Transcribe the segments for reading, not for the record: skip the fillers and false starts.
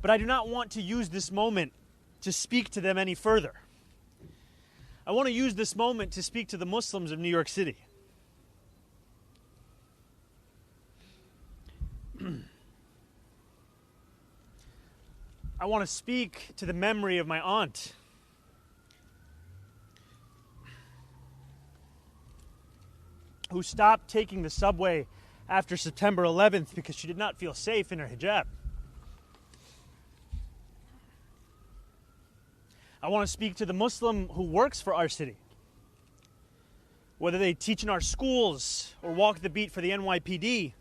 But I do not want to use this moment to speak to them any further. I want to use this moment to speak to the Muslims of New York City. I want to speak to the memory of my aunt, who stopped taking the subway after September 11th because she did not feel safe in her hijab. I want to speak to the Muslim who works for our city, whether they teach in our schools or walk the beat for the NYPD.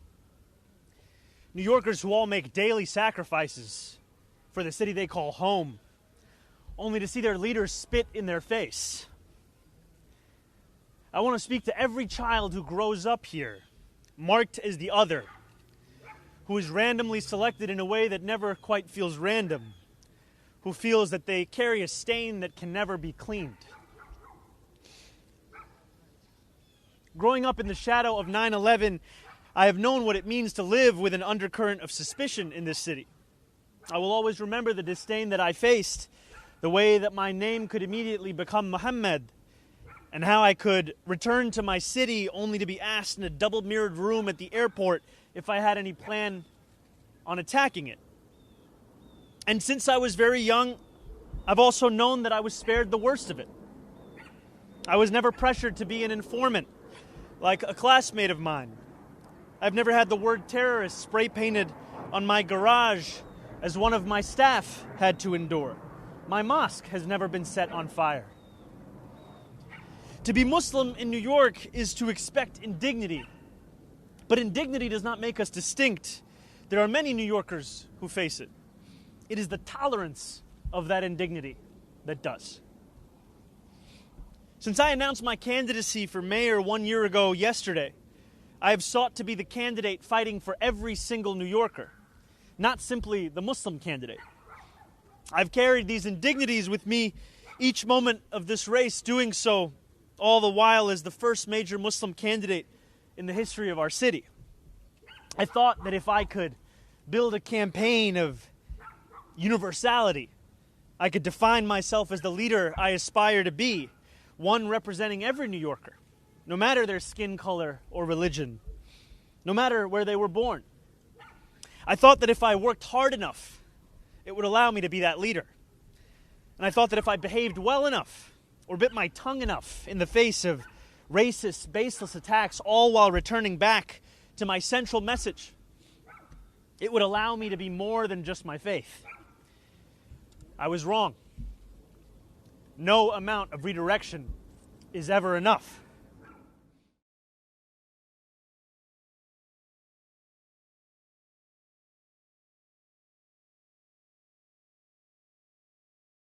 New Yorkers who all make daily sacrifices for the city they call home, only to see their leaders spit in their face. I want to speak to every child who grows up here, marked as the other, who is randomly selected in a way that never quite feels random, who feels that they carry a stain that can never be cleaned. Growing up in the shadow of 9/11, I have known what it means to live with an undercurrent of suspicion in this city. I will always remember the disdain that I faced, the way that my name could immediately become Muhammad, and how I could return to my city only to be asked in a double-mirrored room at the airport if I had any plan on attacking it. And since I was very young, I've also known that I was spared the worst of it. I was never pressured to be an informant like a classmate of mine. I've never had the word terrorist spray painted on my garage as one of my staff had to endure. My mosque has never been set on fire. To be Muslim in New York is to expect indignity. But indignity does not make us distinct. There are many New Yorkers who face it. It is the tolerance of that indignity that does. Since I announced my candidacy for mayor 1 year ago yesterday, I have sought to be the candidate fighting for every single New Yorker, not simply the Muslim candidate. I've carried these indignities with me each moment of this race, doing so all the while as the first major Muslim candidate in the history of our city. I thought that if I could build a campaign of universality, I could define myself as the leader I aspire to be, one representing every New Yorker, no matter their skin color or religion, no matter where they were born. I thought that if I worked hard enough, it would allow me to be that leader. And I thought that if I behaved well enough or bit my tongue enough in the face of racist, baseless attacks, all while returning back to my central message, it would allow me to be more than just my faith. I was wrong. No amount of redirection is ever enough.